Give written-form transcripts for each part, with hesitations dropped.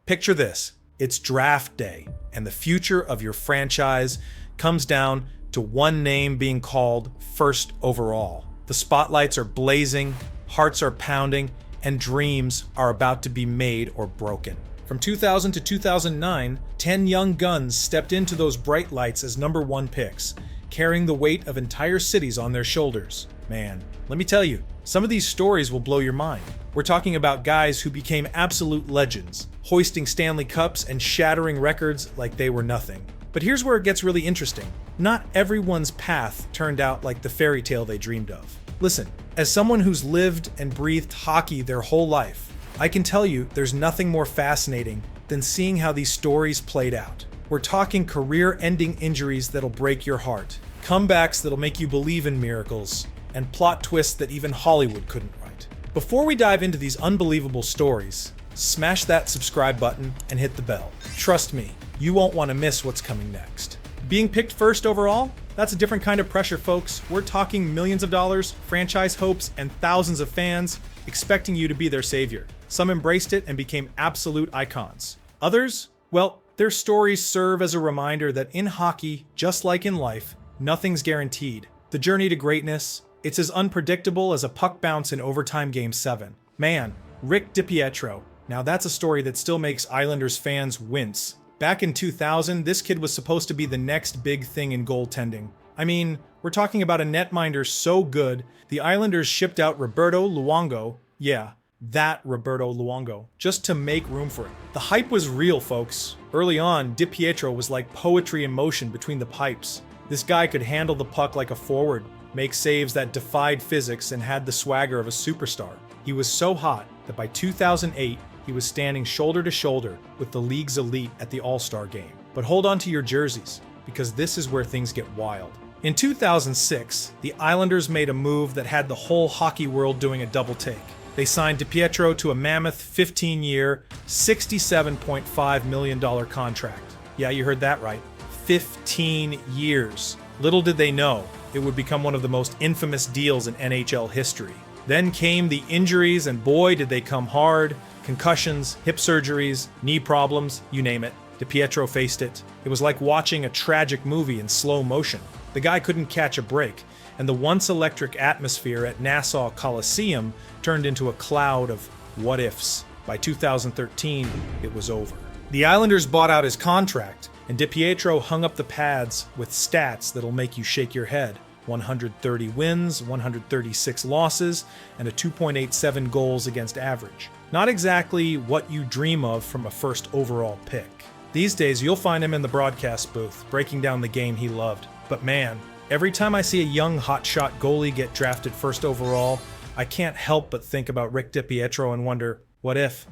Picture this. It's draft day, and the future of your franchise comes down to one name being called first overall. The spotlights are blazing, hearts are pounding, and dreams are about to be made or broken. From 2000 to 2009, 10 young guns stepped into those bright lights as number one picks, carrying the weight of entire cities on their shoulders. Man, let me tell you, some of these stories will blow your mind. We're talking about guys who became absolute legends, hoisting Stanley Cups and shattering records like they were nothing. But here's where it gets really interesting. Not everyone's path turned out like the fairy tale they dreamed of. Listen, as someone who's lived and breathed hockey their whole life, I can tell you there's nothing more fascinating than seeing how these stories played out. We're talking career-ending injuries that'll break your heart, comebacks that'll make you believe in miracles, and plot twists that even Hollywood couldn't write. Before we dive into these unbelievable stories, smash that subscribe button and hit the bell. Trust me, you won't want to miss what's coming next. Being picked first overall? That's a different kind of pressure, folks. We're talking millions of dollars, franchise hopes, and thousands of fans expecting you to be their savior. Some embraced it and became absolute icons. Others? Well, their stories serve as a reminder that in hockey, just like in life, nothing's guaranteed. The journey to greatness, it's as unpredictable as a puck bounce in overtime Game 7. Man, Rick DiPietro. Now that's a story that still makes Islanders fans wince. Back in 2000, this kid was supposed to be the next big thing in goaltending. I mean, we're talking about a netminder so good, the Islanders shipped out Roberto Luongo, yeah, that Roberto Luongo, just to make room for it. The hype was real, folks. Early on, DiPietro was like poetry in motion between the pipes. This guy could handle the puck like a forward, make saves that defied physics, and had the swagger of a superstar. He was so hot that by 2008, he was standing shoulder to shoulder with the league's elite at the All-Star game. But hold on to your jerseys, because this is where things get wild. In 2006, the Islanders made a move that had the whole hockey world doing a double take. They signed DiPietro to a mammoth 15-year, $67.5 million contract. Yeah, you heard that right. 15 years. Little did they know, it would become one of the most infamous deals in NHL history. Then came the injuries, and boy, did they come hard. Concussions, hip surgeries, knee problems, you name it. DiPietro faced it. It was like watching a tragic movie in slow motion. The guy couldn't catch a break, and the once electric atmosphere at Nassau Coliseum turned into a cloud of what-ifs. By 2013, it was over. The Islanders bought out his contract, and DiPietro hung up the pads with stats that'll make you shake your head. 130 wins, 136 losses, and a 2.87 goals against average. Not exactly what you dream of from a first overall pick. These days, you'll find him in the broadcast booth, breaking down the game he loved. But man, every time I see a young hotshot goalie get drafted first overall, I can't help but think about Rick DiPietro and wonder, what if?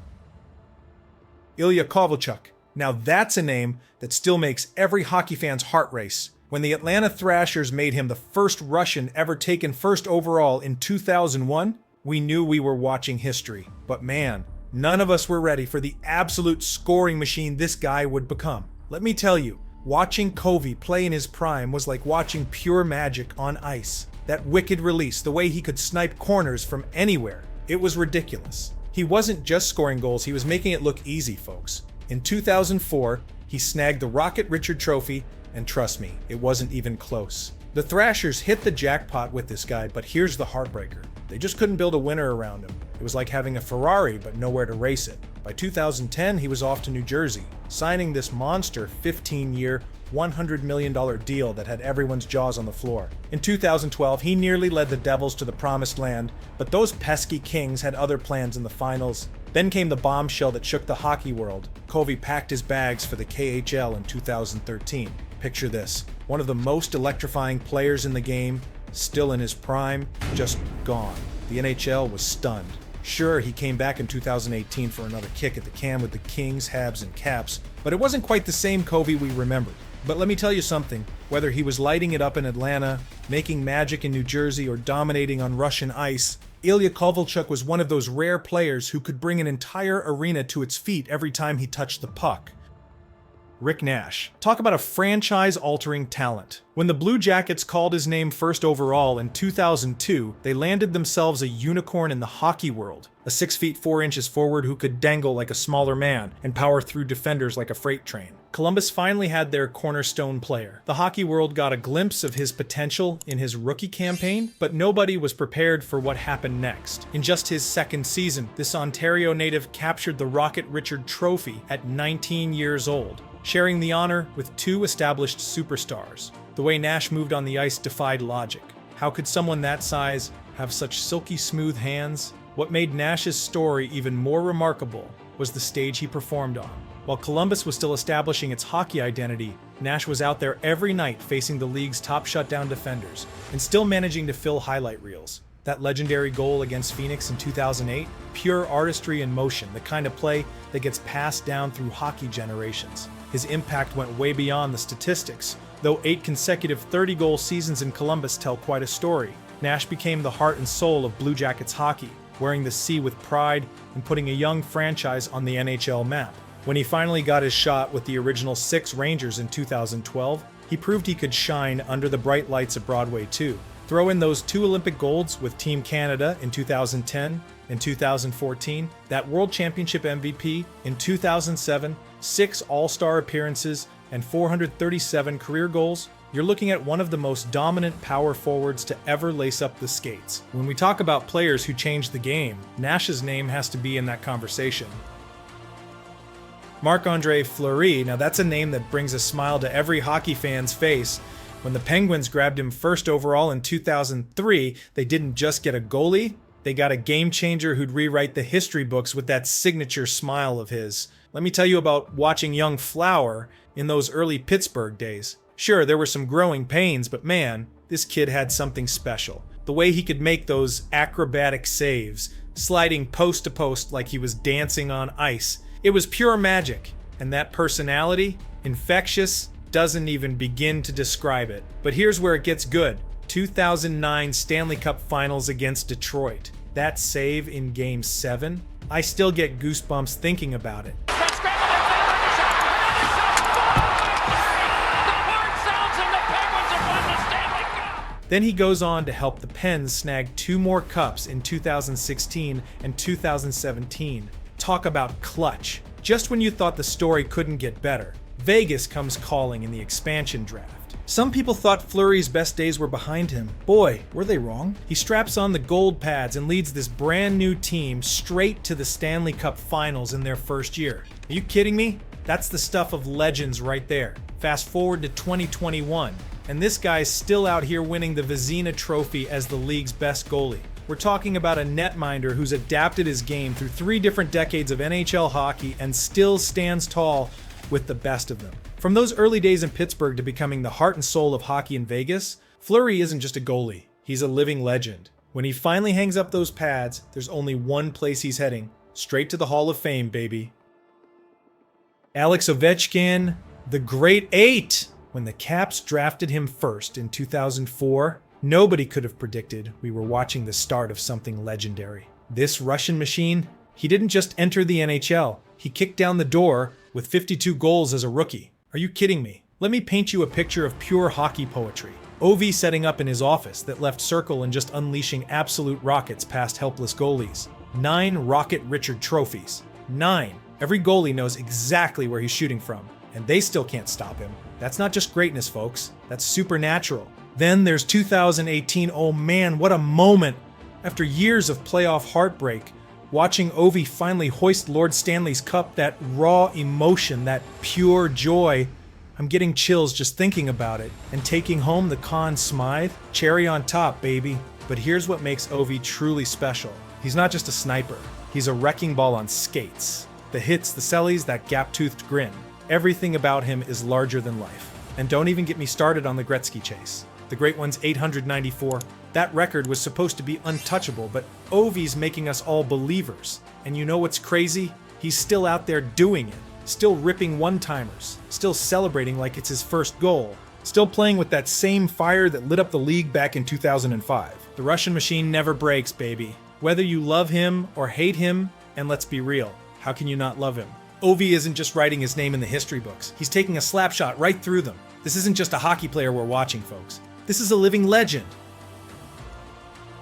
Ilya Kovalchuk. Now that's a name that still makes every hockey fan's heart race. When the Atlanta Thrashers made him the first Russian ever taken first overall in 2001, we knew we were watching history. But man, none of us were ready for the absolute scoring machine this guy would become. Let me tell you, watching Kovy play in his prime was like watching pure magic on ice. That wicked release, the way he could snipe corners from anywhere, it was ridiculous. He wasn't just scoring goals, he was making it look easy, folks. In 2004, he snagged the Rocket Richard Trophy, and trust me, it wasn't even close. The Thrashers hit the jackpot with this guy, but here's the heartbreaker. They just couldn't build a winner around him. It was like having a Ferrari, but nowhere to race it. By 2010, he was off to New Jersey, signing this monster 15-year, $100 million deal that had everyone's jaws on the floor. In 2012, he nearly led the Devils to the promised land, but those pesky Kings had other plans in the finals. Then came the bombshell that shook the hockey world. Kovy packed his bags for the KHL in 2013. Picture this, one of the most electrifying players in the game, still in his prime, just gone. The NHL was stunned. Sure, he came back in 2018 for another kick at the can with the Kings, Habs, and Caps, but it wasn't quite the same Kovy we remembered. But let me tell you something, whether he was lighting it up in Atlanta, making magic in New Jersey, or dominating on Russian ice, Ilya Kovalchuk was one of those rare players who could bring an entire arena to its feet every time he touched the puck. Rick Nash. Talk about a franchise-altering talent. When the Blue Jackets called his name first overall in 2002, they landed themselves a unicorn in the hockey world. A 6 feet 4 inches forward who could dangle like a smaller man and power through defenders like a freight train. Columbus finally had their cornerstone player. The hockey world got a glimpse of his potential in his rookie campaign, but nobody was prepared for what happened next. In just his second season, this Ontario native captured the Rocket Richard Trophy at 19 years old, sharing the honor with 2 established superstars. The way Nash moved on the ice defied logic. How could someone that size have such silky smooth hands? What made Nash's story even more remarkable was the stage he performed on. While Columbus was still establishing its hockey identity, Nash was out there every night facing the league's top shutdown defenders and still managing to fill highlight reels. That legendary goal against Phoenix in 2008, pure artistry in motion, the kind of play that gets passed down through hockey generations. His impact went way beyond the statistics, though 8 consecutive 30-goal seasons in Columbus tell quite a story. Nash became the heart and soul of Blue Jackets hockey, wearing the C with pride and putting a young franchise on the NHL map. When he finally got his shot with the original 6 Rangers in 2012, he proved he could shine under the bright lights of Broadway too. Throw in those 2 Olympic golds with Team Canada in 2010 and 2014, that World Championship MVP in 2007, 6 All-Star appearances, and 437 career goals, you're looking at one of the most dominant power forwards to ever lace up the skates. When we talk about players who changed the game, Nash's name has to be in that conversation. MarcAndre Fleury, now that's a name that brings a smile to every hockey fan's face. When the Penguins grabbed him first overall in 2003, they didn't just get a goalie, they got a game changer who'd rewrite the history books with that signature smile of his. Let me tell you about watching young Flower in those early Pittsburgh days. Sure, there were some growing pains, but man, this kid had something special. The way he could make those acrobatic saves, sliding post to post like he was dancing on ice. It was pure magic, and that personality, infectious, doesn't even begin to describe it. But here's where it gets good. 2009 Stanley Cup Finals against Detroit. That save in Game 7, I still get goosebumps thinking about it. Then he goes on to help the Pens snag 2 more cups in 2016 and 2017. Talk about clutch. Just when you thought the story couldn't get better, Vegas comes calling in the expansion draft. Some people thought Fleury's best days were behind him. Boy, were they wrong. He straps on the gold pads and leads this brand new team straight to the Stanley Cup Finals in their first year. Are you kidding me? That's the stuff of legends right there. Fast forward to 2021, and this guy's still out here winning the Vezina Trophy as the league's best goalie. We're talking about a netminder who's adapted his game through 3 different decades of NHL hockey and still stands tall with the best of them. From those early days in Pittsburgh to becoming the heart and soul of hockey in Vegas, Fleury isn't just a goalie, he's a living legend. When he finally hangs up those pads, there's only one place he's heading, straight to the Hall of Fame, baby. Alex Ovechkin, the Great 8! When the Caps drafted him first in 2004, nobody could have predicted we were watching the start of something legendary. This Russian machine, he didn't just enter the NHL, he kicked down the door with 52 goals as a rookie. Are you kidding me? Let me paint you a picture of pure hockey poetry. Ovi setting up in his office that left circle and just unleashing absolute rockets past helpless goalies. 9 Rocket Richard trophies. 9. Every goalie knows exactly where he's shooting from, and they still can't stop him. That's not just greatness, folks. That's supernatural. Then there's 2018. Oh man, what a moment! After years of playoff heartbreak, watching Ovi finally hoist Lord Stanley's Cup, that raw emotion, that pure joy, I'm getting chills just thinking about it. And taking home the Conn Smythe, cherry on top, baby. But here's what makes Ovi truly special. He's not just a sniper. He's a wrecking ball on skates. The hits, the sellies, that gap-toothed grin. Everything about him is larger than life. And don't even get me started on the Gretzky chase. The Great One's 894. That record was supposed to be untouchable, but Ovi's making us all believers. And you know what's crazy? He's still out there doing it. Still ripping one-timers. Still celebrating like it's his first goal. Still playing with that same fire that lit up the league back in 2005. The Russian machine never breaks, baby. Whether you love him or hate him, and let's be real, how can you not love him? Ovi isn't just writing his name in the history books. He's taking a slap shot right through them. This isn't just a hockey player we're watching, folks. This is a living legend.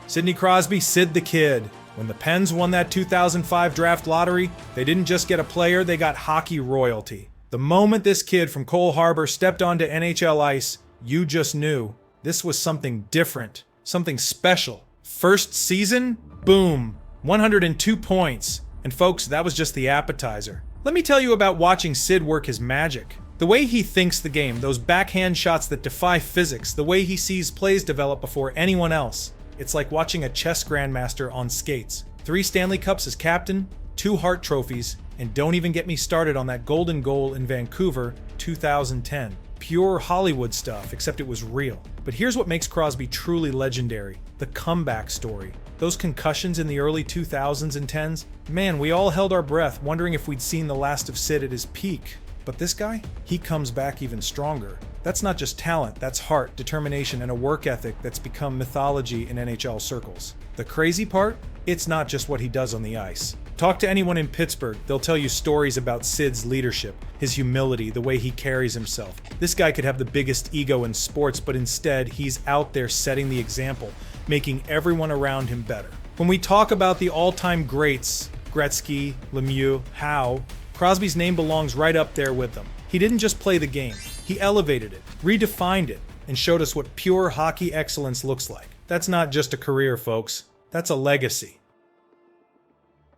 Sidney Crosby, Sid the Kid. When the Pens won that 2005 draft lottery, they didn't just get a player, they got hockey royalty. The moment this kid from Cole Harbor stepped onto NHL ice, you just knew this was something different, something special. First season, boom, 102 points. And folks, that was just the appetizer. Let me tell you about watching Sid work his magic. The way he thinks the game, those backhand shots that defy physics, the way he sees plays develop before anyone else. It's like watching a chess grandmaster on skates. 3 Stanley Cups as captain, 2 Hart trophies, and don't even get me started on that golden goal in Vancouver, 2010. Pure Hollywood stuff, except it was real. But here's what makes Crosby truly legendary: the comeback story. Those concussions in the early 2000s and 10s, man, we all held our breath wondering if we'd seen the last of Sid at his peak. But this guy, he comes back even stronger. That's not just talent, that's heart, determination, and a work ethic that's become mythology in NHL circles. The crazy part? It's not just what he does on the ice. Talk to anyone in Pittsburgh, they'll tell you stories about Sid's leadership, his humility, the way he carries himself. This guy could have the biggest ego in sports, but instead, he's out there setting the example, making everyone around him better. When we talk about the all-time greats, Gretzky, Lemieux, Howe, Crosby's name belongs right up there with them. He didn't just play the game, he elevated it, redefined it, and showed us what pure hockey excellence looks like. That's not just a career, folks. That's a legacy.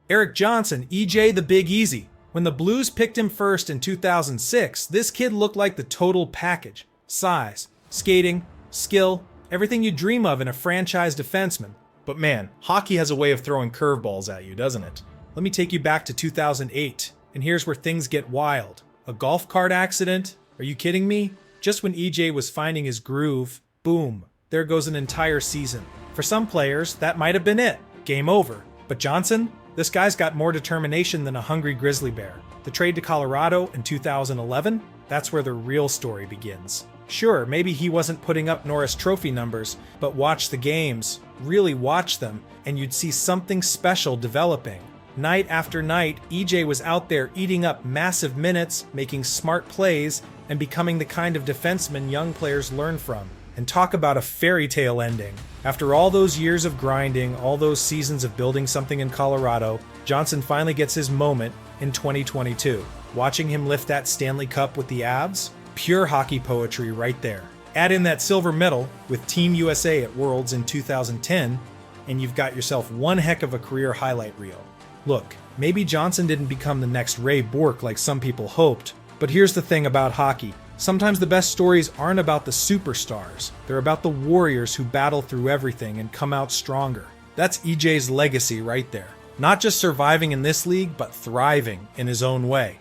Erik Johnson, EJ the Big Easy. When the Blues picked him first in 2006, this kid looked like the total package. Size, skating, skill, everything you dream of in a franchise defenseman. But man, hockey has a way of throwing curveballs at you, doesn't it? Let me take you back to 2008, and here's where things get wild. A golf cart accident? Are you kidding me? Just when EJ was finding his groove, boom, there goes an entire season. For some players, that might have been it. Game over. But Johnson? This guy's got more determination than a hungry grizzly bear. The trade to Colorado in 2011? That's where the real story begins. Sure, maybe he wasn't putting up Norris Trophy numbers, but watch the games, really watch them, and you'd see something special developing. Night after night, EJ was out there eating up massive minutes, making smart plays, and becoming the kind of defenseman young players learn from. And talk about a fairy tale ending. After all those years of grinding, all those seasons of building something in Colorado, Johnson finally gets his moment in 2022. Watching him lift that Stanley Cup with the Avs? Pure hockey poetry right there. Add in that silver medal with Team USA at Worlds in 2010, and you've got yourself one heck of a career highlight reel. Look, maybe Johnson didn't become the next Ray Bourque like some people hoped, but here's the thing about hockey. Sometimes the best stories aren't about the superstars. They're about the warriors who battle through everything and come out stronger. That's EJ's legacy right there. Not just surviving in this league, but thriving in his own way.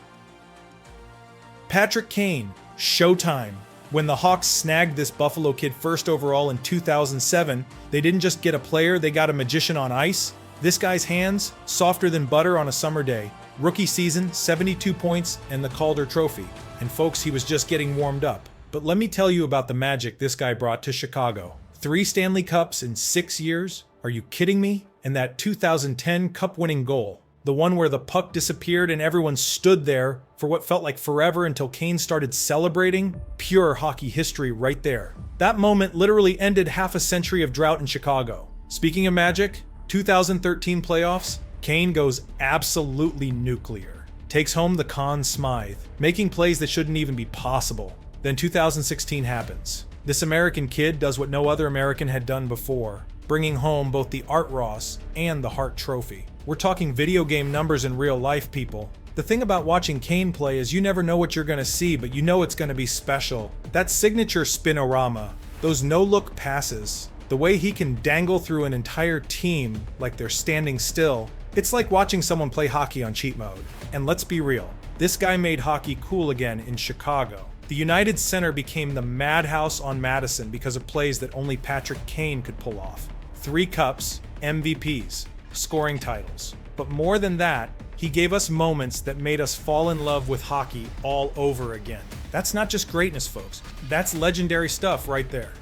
Patrick Kane, Showtime. When the Hawks snagged this Buffalo kid first overall in 2007, they didn't just get a player, they got a magician on ice. This guy's hands, softer than butter on a summer day. Rookie season, 72 points and the Calder Trophy. And folks, he was just getting warmed up. But let me tell you about the magic this guy brought to Chicago. 3 Stanley Cups in 6 years? Are you kidding me? And that 2010 Cup-winning goal. The one where the puck disappeared and everyone stood there for what felt like forever until Kane started celebrating. Pure hockey history right there. That moment literally ended half a century of drought in Chicago. Speaking of magic, 2013 playoffs, Kane goes absolutely nuclear. Takes home the Conn Smythe, making plays that shouldn't even be possible. Then 2016 happens. This American kid does what no other American had done before, bringing home both the Art Ross and the Hart Trophy. We're talking video game numbers in real life, people. The thing about watching Kane play is you never know what you're gonna see, but you know it's gonna be special. That signature spinorama, those no-look passes, the way he can dangle through an entire team like they're standing still. It's like watching someone play hockey on cheat mode. And let's be real, this guy made hockey cool again in Chicago. The United Center became the madhouse on Madison because of plays that only Patrick Kane could pull off. 3 cups, MVPs, scoring titles. But more than that, he gave us moments that made us fall in love with hockey all over again. That's not just greatness, folks. That's legendary stuff right there.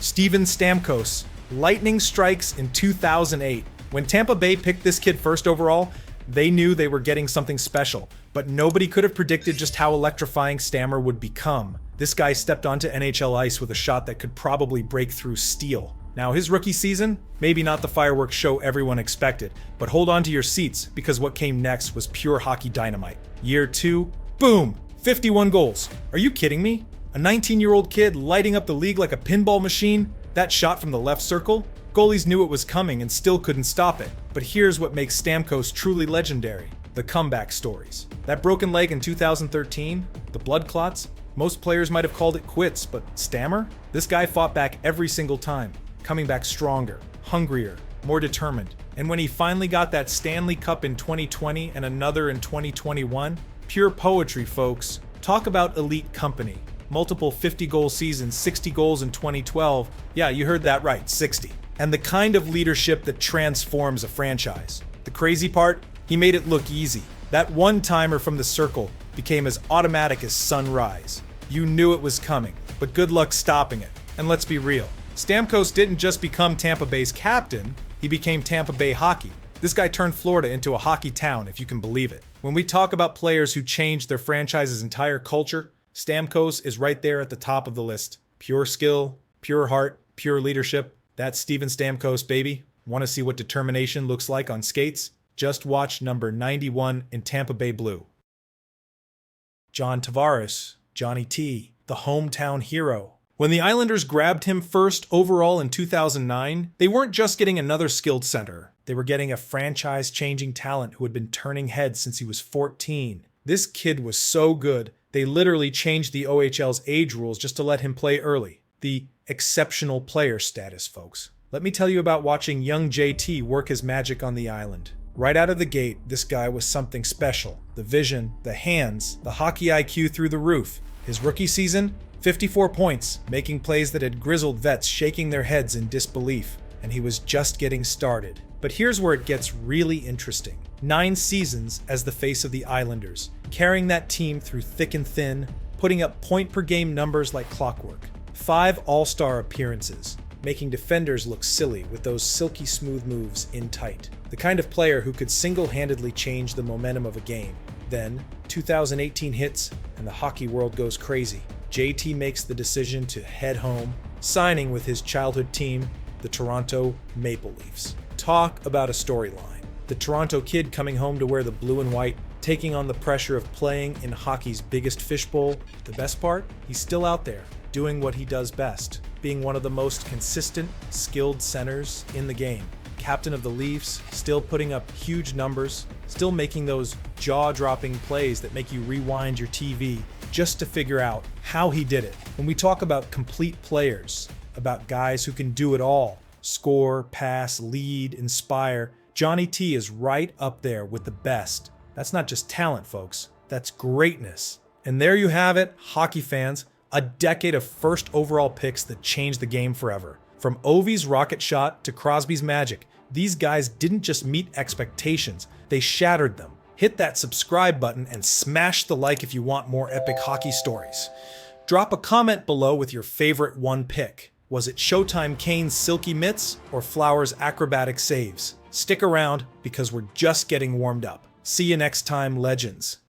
Steven Stamkos, lightning strikes in 2008. When Tampa Bay picked this kid first overall, They knew they were getting something special, but nobody could have predicted just how electrifying Stammer would become. This guy stepped onto NHL ice with a shot that could probably break through steel. Now, his rookie season, maybe not the fireworks show everyone expected, but hold on to your seats because what came next was pure hockey dynamite. Year 2, boom, 51 goals. Are you kidding me? A 19-year-old kid lighting up the league like a pinball machine? That shot from the left circle? Goalies knew it was coming and still couldn't stop it. But here's what makes Stamkos truly legendary: the comeback stories. That broken leg in 2013, the blood clots, most players might have called it quits, but Stammer? This guy fought back every single time, coming back stronger, hungrier, more determined. And when he finally got that Stanley Cup in 2020 and another in 2021, pure poetry, folks. Talk about elite company. Multiple 50-goal seasons, 60 goals in 2012. Yeah, you heard that right, 60. And the kind of leadership that transforms a franchise. The crazy part? He made it look easy. That one-timer from the circle became as automatic as sunrise. You knew it was coming, but good luck stopping it. And let's be real, Stamkos didn't just become Tampa Bay's captain, he became Tampa Bay hockey. This guy turned Florida into a hockey town, if you can believe it. When we talk about players who changed their franchise's entire culture, Stamkos is right there at the top of the list. Pure skill, pure heart, pure leadership. That's Steven Stamkos, baby. Want to see what determination looks like on skates? Just watch number 91 in Tampa Bay Blue. John Tavares, Johnny T, the hometown hero. When the Islanders grabbed him first overall in 2009, they weren't just getting another skilled center. They were getting a franchise-changing talent who had been turning heads since he was 14. This kid was so good, they literally changed the OHL's age rules just to let him play early. The exceptional player status, folks. Let me tell you about watching young JT work his magic on the island. Right out of the gate, this guy was something special. The vision, the hands, the hockey IQ through the roof. His rookie season, 54 points, making plays that had grizzled vets shaking their heads in disbelief. And he was just getting started. But here's where it gets really interesting. 9 seasons as the face of the Islanders, carrying that team through thick and thin, putting up point-per-game numbers like clockwork. 5 all-star appearances, making defenders look silly with those silky smooth moves in tight. The kind of player who could single-handedly change the momentum of a game. Then, 2018 hits, and the hockey world goes crazy. JT makes the decision to head home, signing with his childhood team, the Toronto Maple Leafs. Talk about a storyline. The Toronto kid coming home to wear the blue and white, taking on the pressure of playing in hockey's biggest fishbowl. The best part? He's still out there, doing what he does best, being one of the most consistent, skilled centers in the game. Captain of the Leafs, still putting up huge numbers, still making those jaw-dropping plays that make you rewind your TV just to figure out how he did it. When we talk about complete players, about guys who can do it all, score, pass, lead, inspire, Johnny T is right up there with the best. That's not just talent, folks. That's greatness. And there you have it, hockey fans, a decade of first overall picks that changed the game forever. From Ovi's rocket shot to Crosby's magic, these guys didn't just meet expectations, they shattered them. Hit that subscribe button and smash the like if you want more epic hockey stories. Drop a comment below with your favorite one pick. Was it Showtime Kane's silky mitts or Flowers' acrobatic saves? Stick around because we're just getting warmed up. See you next time, legends.